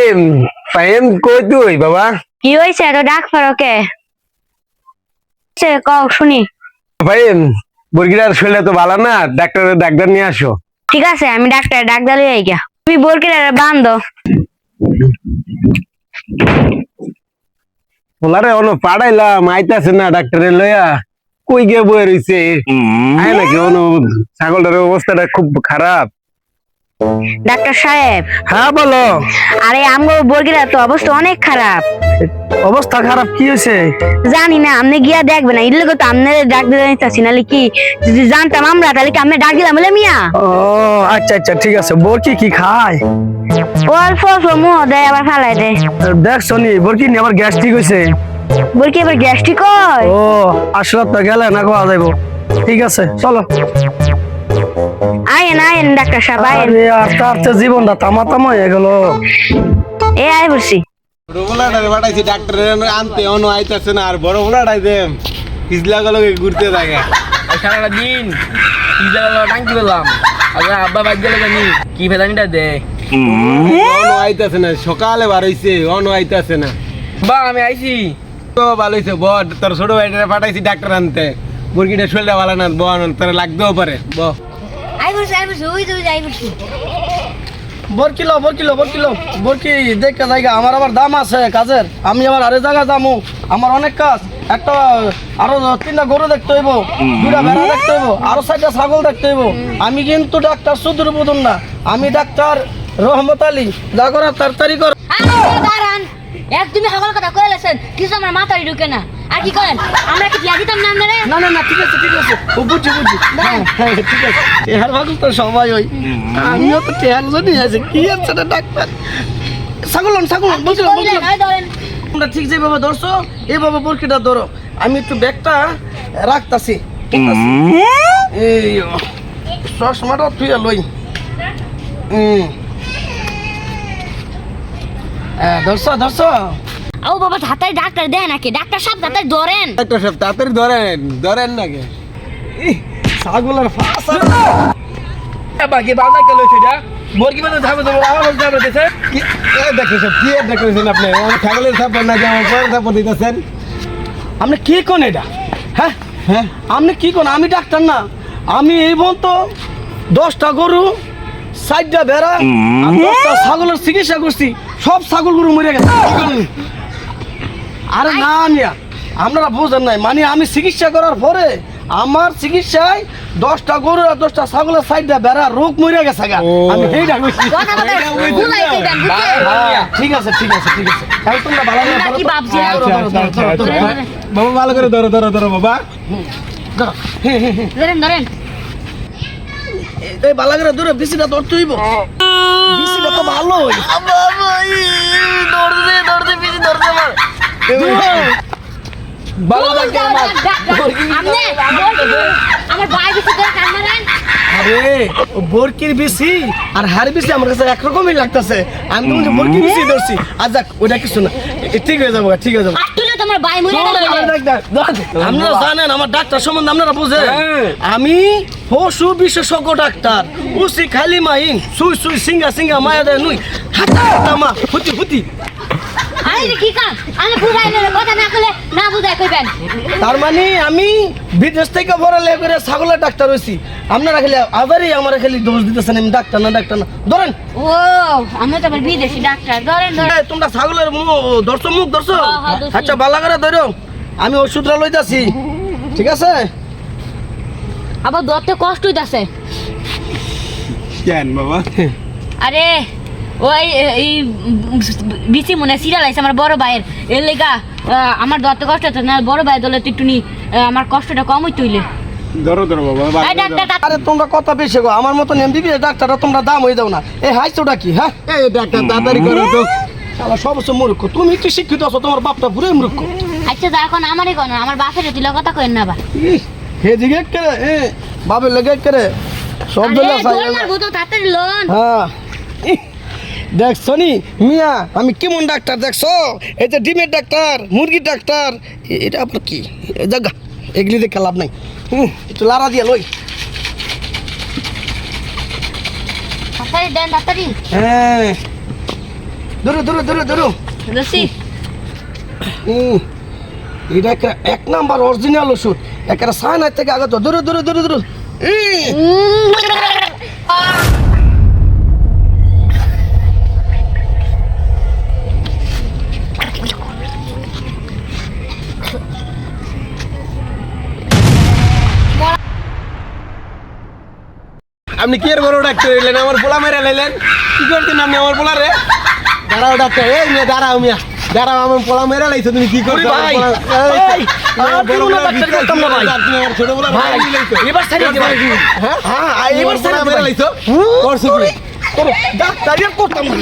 ফাহিম ফাহিম কই তুই বাবা? কি হয়েছে এত ডাক ফারকে? কও শুনি। ফাহিম বর্গিরার শরীরে তো ভালো না, ডাক্তার নিয়ে আসো। ঠিক আছে আমি ডাক্তার ডাক দিলে আইগা। তুমি বরকিরা বান্ধো। ওলারে অন পাড়াইলাম আইতাছে না ডাক্তারের লইয়া, কই গিয়ে বয়ে রইছে আয় নাকি অনু। ছাগলটার অবস্থাটা খুব খারাপ। ডাক্তার সাহেব। হ্যাঁ বলো। আরে আমগো বরকিরা তো অবস্থা অনেক খারাপ। অবস্থা খারাপ কি হয়েছে? জানি না, আপনি গিয়া দেখবেন না। ইল্লে তো আপনি ডাক দিতে নিতেছি, নাহলে কি যদি জানতাম আমরা তাহলে কি আপনি ডাক দিলাম বলে মিয়া। ও আচ্ছা আচ্ছা ঠিক আছে। বরকি কি খায়? ও অল্প অল্প মুহ দেয় আবার ফালাই দেয়। দেখ শনি বরকি নি আবার গ্যাস্ট্রিক হয়েছে। বরকি আবার গ্যাস্ট্রিক হয়? ও আসলে তো গেলে না কোয়া যাইবো। ঠিক আছে চলো। আয়েন আয়েন ডাক্তার সাহেব আয়েন। আরে আর তার তো জীবনটা তামা হয়ে গেল। এ আয় বলছি। বড় বাড়াইছি ডাক্তারের আনতে অন আইতাছে না, আর বড় বাড়াই দেম পিছলা গেল ঘুরতে থাকে সারাটা দিন টাঙ্কি বললাম আব্বা বাদ গেলে জানি কি ফেলানিটা দে অন আইতাছে না, সকালে বাড়াইছে অন আইতাছে না। বা আমি আইছি তো ভালো হয়েছে বড়, তোর ছোট ভাইটারে পাঠাইছি ডাক্তার আনতে। মুরগিটা শরীরটা ভালো না, বন তোর লাগতেও পারে। আই বলছি ওই তো যাই বলছি। বরকিলো বরকি দেখে জায়গা আমার আবার দাম আছে কাজের। আমি আবার আরে জায়গা যামু, আমার অনেক কাজ। একটা আরো 3টা গরু দেখতে হইব, 2টা ভেড়া দেখতে হইব, আরো 4টা ছাগল দেখতে হইব। আমি কিন্তু ডাক্তার সুদূর বুদুন না, আমি ডাক্তার রহমত আলী। যা করার তাড়াতাড়ি কর। দাঁড়ান, একদমই সকল কথা কইলেছেন, কিছু আমার মাথায় ঢুকে না। আর কি করেন, আমরা কি দিয়া দিতাম না আপনারে? না ঠিক আছে ও বুঝছি হ্যাঁ ঠিক আছে। টেহার ভাগ তো সবাই ওই, আমিও তো টেহার জন্যই আছে। কি আছে না ডাক্তার? ছাগল বুঝলাম। তোমরা ঠিক যেভাবে ধরছো এইভাবে বরকিটা ধরো। আমি একটু ব্যাগটা রাখতাছি। এই চশমাটা তুই লই। ধরছো। ও বাবা হাতায় ডাক্তার দেয় নাকি? ডাক্তার সাহেব তাড়াতাড়ি ধরেন। ডাক্তার সাহেব তাড়াতাড়ি ধরেন নাকি? ছাগলের ফাঁসা বাকি বাবা কে লইছে যা বর্গি মানে যাবে তো আমার যাবে দেশে কি ডাক্তার সাহেব কি দেখেছেন আপনি? আমার ছাগলের সাপোর্ট না, আমার পরের সাপোর্ট দিতেছেন। আপনি কি কোন এটা? হ্যাঁ আপনি কি কোন? আমি ডাক্তার না। আমি এই পর্যন্ত 10টা গরু, 4টা ভেড়া আর 10টা ছাগলের চিকিৎসা করছি। সব ছাগল গরু মরে গেছে। আরে না নিয়া আপনারা বুঝেন নাই, মানে আমি চিকিৎসা করার পরে আমার চিকিৎসায় 10টা গরু আর 10টা ছাগলের 4টা ভেড়া রোগ মরে গেছে গা। আমি এইটা কইছি। ঠিক আছে তাহলে তোমরা ভালো করে কি ভাবছি? বাবা ভালো করে ধরো বাবা। ধরেন এই ভালো করে ধরে বেশিটা ধরতে হইব। বেশিটা তো ভালো ধরতে বেশি ধরতে আমার ভালো লাগে আমার। আমার ভাই বেশি করে কান মারেন। আরে বরকির বেশি আর হাড় বেশি আমার কাছে একরকমই লাগতেছে। আমি তো বরকির বেশি ধরছি। আর যাক ওটা কিছু না, ঠিক হয়ে যাবো। আসলে তোমার ভাই মরে গেল। আপনারা জানেন আমার ডাক্তার সম্বন্ধে, আপনারা বুঝেন আমি পশু বিশেষজ্ঞ ডাক্তার। উসি খালি মাইন সুই সিঙ্গা মায়া দেয় নুই হাতা মা হুতি। আরে কি কাম? আমি বুঝাইলে কথা না কইলে না বুঝাই কইবেন। তার মানে আমি বিদেশ থেকে পড়ালেখা করে ছাগলের ডাক্তার হইছি। আপনারা খালি আবারই আমার খালি দোষ দিতেছেন আমি ডাক্তার না। ধরেন। ও আমি তো আবার বিদেশি ডাক্তার। ধরেন তোমরা ছাগলের মুখ ধরছো? ধরছি। আচ্ছা বালা করে ধরো, আমি ওষুধটা লইতাছি। ঠিক আছে? আবার ধরতে কষ্ট হইতাছে। কেন বাবা? আরে ওই এই বিসি মনে সিরিয়াল আছে আমার বড় ভাইয়ের, এর লেগা আমার ধরতে কষ্ট হচ্ছে না। বড় ভাই দলে তুই একটুনি আমার কষ্টটা কম হইতে হইলে। ধরো বাবা। এই ডাক্তার আরে তোমরা কথা বেশি গো, আমার মতন এমবিবিএস ডাক্তাররা তোমরা দাম হয়ে দাও না। এই হাইছোটা কি? হ্যাঁ এই ডাক্তার তাড়াতাড়ি করো তো। শালা সবসময় মূর্খ। তুমি একটু শিক্ষিত আছো, তোমার বাপটা পুরো মূর্খ। আচ্ছা যা এখন আমারই কোন আমার বাপের তুলে কথা কইন না বা। হে দিকে করে বাপের লেগে করে সব দিলা তাড়াতাড়ি লোন। হ্যাঁ দেখছো নি মিয়া আমি কেমন ডাক্তার দেখছো? এই যে ডিমের ডাক্তার, মুরগির ডাক্তার, এটা আবার কি জায়গা? এগুলি দেখে লাভ নাই। একটু লাড়া দিয়া লই। তাড়াতাড়ি দেন তাড়াতাড়ি। হ্যাঁ ধরো ধরো ধরো ধরো দোষী এটা একটা 1 নাম্বার অরিজিনাল ওষুধ একটা সাইনার থেকে আগত ধরো ধরো ধরো ধরো আপনি কি এর বড় ডাক্তার হইলেন আমার পোলা মেরে লাইলেন কি করতেন আপনি আমার পোলা রে দাঁড়াও ডাক্তার এই মিয়া দাঁড়াও মিয়া দাঁড়াও আমার পোলা মেরে লাইছো তুমি কি করছো ভাই, আমার পোলা- এই, আর আমার বড় কোনো পোলা ডাক্তার বিক্রি করতাম না ভাই। আপনি আমার ছোট পোলা ভাই, মেরে লাইছো এবার ছাড়িয়ে দে ভাই। হ্যাঁ হ্যাঁ এবার এবার পোলা ছাড়িয়ে দে মেরে ভাই। লাইছো করছো কি করো ডাক্তার করতাম না